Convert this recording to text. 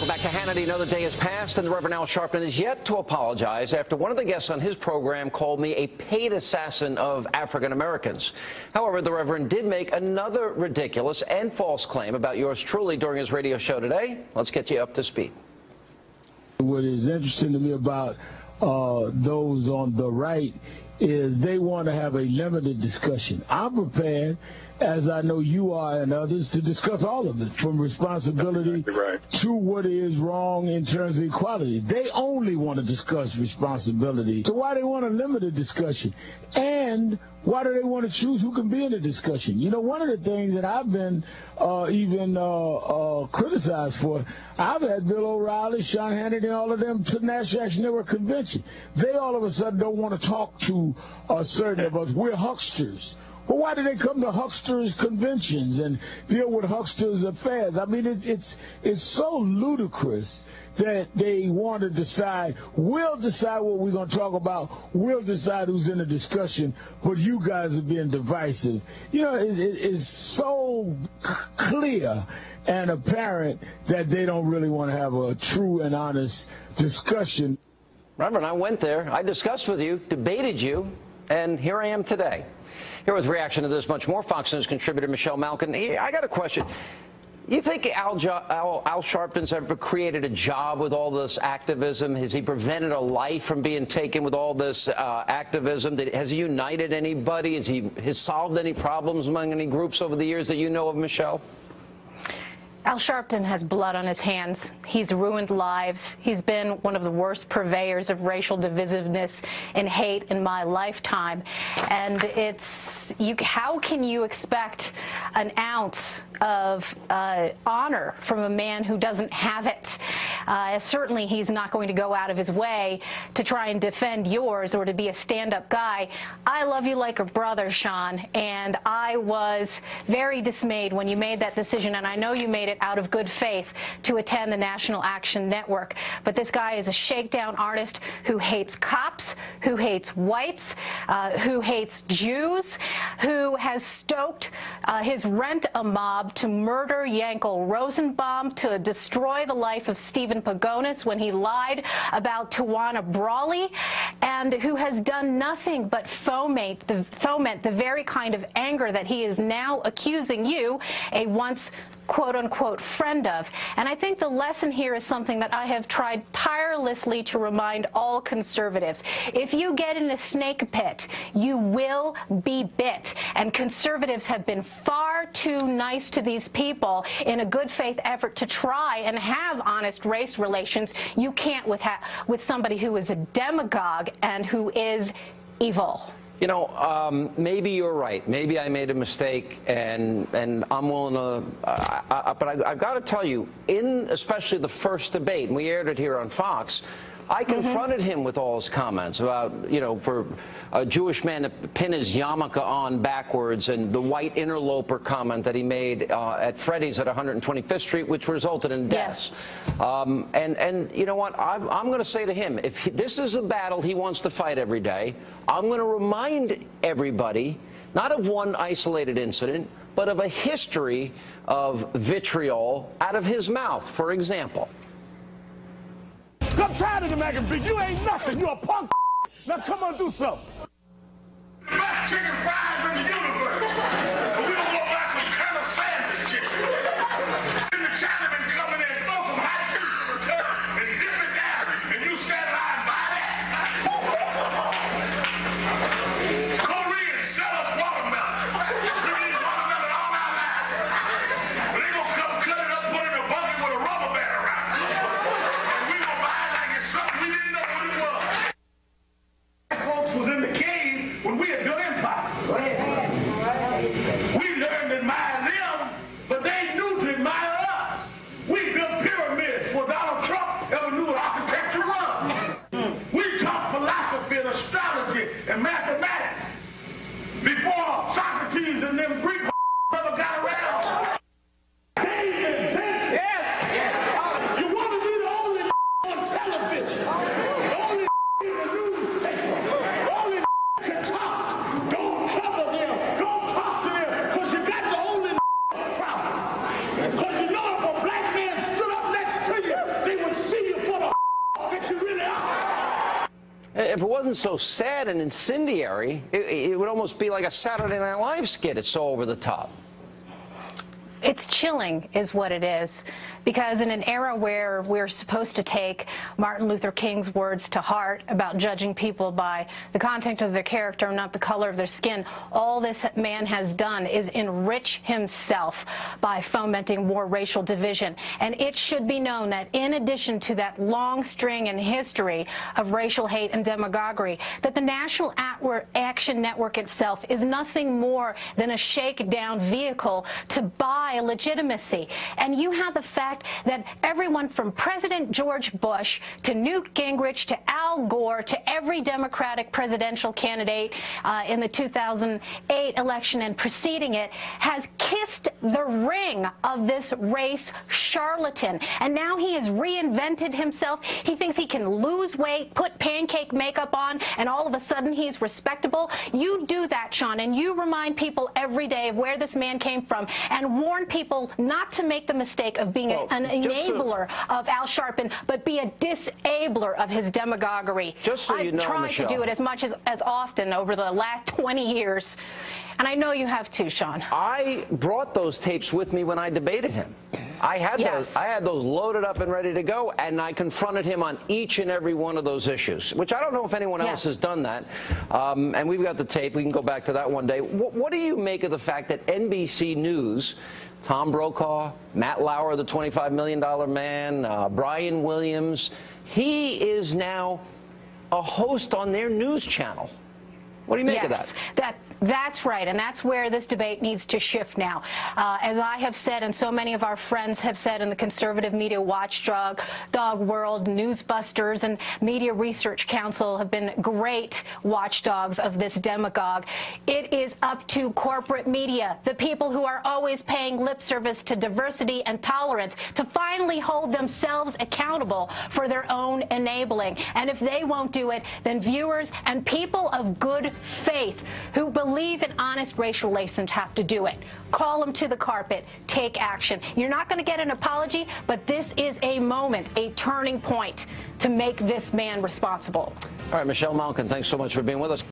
Welcome back to Hannity. Another day has passed, and the Reverend Al Sharpton is yet to apologize after one of the guests on his program called me a paid assassin of African Americans. However, the Reverend did make another ridiculous and false claim about yours truly during his radio show today. Let's get you up to speed. What is interesting to me about those on the right is they want to have a limited discussion. I'm prepared, as I know you are and others, to discuss all of it, from responsibility to what is wrong in terms of equality. They only want to discuss responsibility. So why do they want a limited discussion? And why do they want to choose who can be in the discussion? You know, one of the things that I've been criticized for, I've had Bill O'Reilly, Sean Hannity, all of them to the National Action Network convention. They all of a sudden don't want to talk to certain of us. We're hucksters. Well, why do they come to hucksters conventions and deal with hucksters affairs? I mean, it's so ludicrous that they want to decide, we'll decide what we're going to talk about, we'll decide who's in the discussion, but you guys are being divisive. You know, it's so clear and apparent that they don't really want to have a true and honest discussion. Reverend, I went there, I discussed with you, debated you, and here I am today. Here with reaction to this much more, Fox News contributor Michelle Malkin. I got a question. You think Al Sharpton's ever created a job with all this activism? Has he prevented a life from being taken with all this activism? Has he united anybody? Has he solved any problems among any groups over the years that you know of, Michelle? Al Sharpton has blood on his hands. He's ruined lives. He's been one of the worst purveyors of racial divisiveness and hate in my lifetime. And how can you expect an ounce of honor from a man who doesn't have it? Certainly he's not going to go out of his way to try and defend yours or to be a stand-up guy. I love you like a brother, Sean, and I was very dismayed when you made that decision, and I know you made it out of good faith, to attend the National Action Network. But this guy is a shakedown artist who hates cops, who hates whites, who hates Jews, who has stoked his rent-a-mob to murder Yankel Rosenbaum, to destroy the life of Stephen Pagonis when he lied about Tawana Brawley, and who has done nothing but foment the very kind of anger that he is now accusing you, a once quote-unquote friend of. And I think the lesson here is something that I have tried tirelessly to remind all conservatives. If you get in a snake pit, you will be bit. And conservatives have been far too nice to these people in a good faith effort to try and have honest race relations. You can't with somebody who is a demagogue and who is evil. You know, maybe you're right. Maybe I made a mistake, and I'm willing to. But I've got to tell you, in especially the first debate, and we aired it here on Fox, I confronted him with all his comments about, you know, for a Jewish man to pin his yarmulke on backwards, and the white interloper comment that he made at Freddy's at 125th Street, which resulted in deaths. Yes. And you know what? I'm going to say to him, if this is a battle he wants to fight every day, I'm going to remind everybody, not of one isolated incident, but of a history of vitriol out of his mouth, for example. I'm tired of the MSNBC. You ain't nothing. You a punk. Now come on, do something. Best chicken fries in the universe. But we don't want to buy some kind of sandwich chicken. Then the Chinaman come in and throw some hot grease in the tub and dip it down, and you stand by and buy that. Koreans sell us watermelon. We need watermelon all our lives. But they gonna come cut it up, put it in a bucket with a rubber band around it. And we gonna buy it like it's something we didn't know what it was. Folks was in the cave when we had built empires. if it wasn't so sad and incendiary, it would almost be like a Saturday Night Live skit. It's so over the top. It's chilling is what it is, because in an era where we're supposed to take Martin Luther King's words to heart about judging people by the content of their character, not the color of their skin, all this man has done is enrich himself by fomenting more racial division. And it should be known that in addition to that long string and history of racial hate and demagoguery, that the National Action Network itself is nothing more than a shakedown vehicle to buy legitimacy. And you have the fact that everyone from President George Bush to Newt Gingrich to Al Gore to every Democratic presidential candidate in the 2008 election and preceding it has kissed the ring of this race charlatan. And now he has reinvented himself. He thinks he can lose weight, put pancake makeup on, and all of a sudden he's respectable. You do that, Sean, and you remind people every day of where this man came from and warn people not to make the mistake of being an enabler of Al Sharpton, but be a disabler of his demagoguery. Just so you know, I've tried Michelle, to do it as much as often over the last 20 years, and I know you have too, Sean. I brought those tapes with me when I debated him. I had those loaded up and ready to go, and I confronted him on each and every one of those issues, which I don't know if anyone else has done that. And we've got the tape. We can go back to that one day. What do you make of the fact that NBC News, Tom Brokaw, Matt Lauer, the $25 million man, Brian Williams, he is now a host on their news channel? What do you make of that? That's right, and that's where this debate needs to shift now. As I have said, and so many of our friends have said in the conservative media watchdog world, Newsbusters and Media Research Council have been great watchdogs of this demagogue. It is up to corporate media, the people who are always paying lip service to diversity and tolerance, to finally hold themselves accountable for their own enabling. And if they won't do it, then viewers and people of good faith who believe in honest racial relations have to do it. Call them to the carpet. Take action. You're not going to get an apology, but this is a moment, a turning point to make this man responsible. All right, Michelle Malkin, thanks so much for being with us.